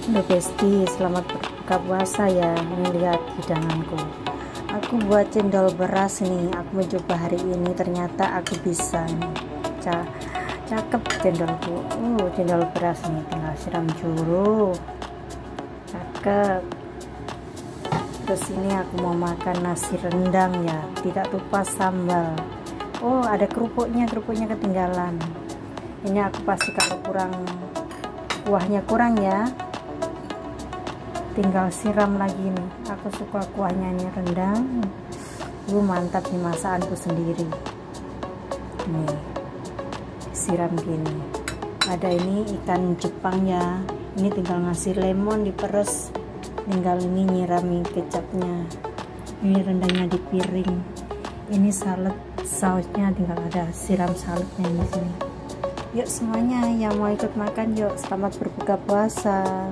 Halo Besti, selamat berbuka puasa ya. Ini lihat hidanganku. Aku buat cendol beras nih. Aku mencoba hari ini, ternyata aku bisa nih. Cakep cendolku. Cendol beras nih, tinggal siram juru. Cakep. Terus ini aku mau makan nasi rendang ya. Tidak lupa sambal. Oh, ada kerupuknya ketinggalan. Ini aku pasti kalau kuahnya kurang ya, tinggal siram lagi nih. Aku suka kuahnya ini rendang. Mantap nih masakanku sendiri. Nih, siram gini. Ada ini ikan Jepang ya. Ini tinggal ngasih lemon diperes. Tinggal ini nyirami kecapnya. Ini rendangnya di piring. Ini salad, sausnya tinggal ada siram saladnya di sini. Yuk semuanya yang mau ikut makan, yuk selamat berbuka puasa.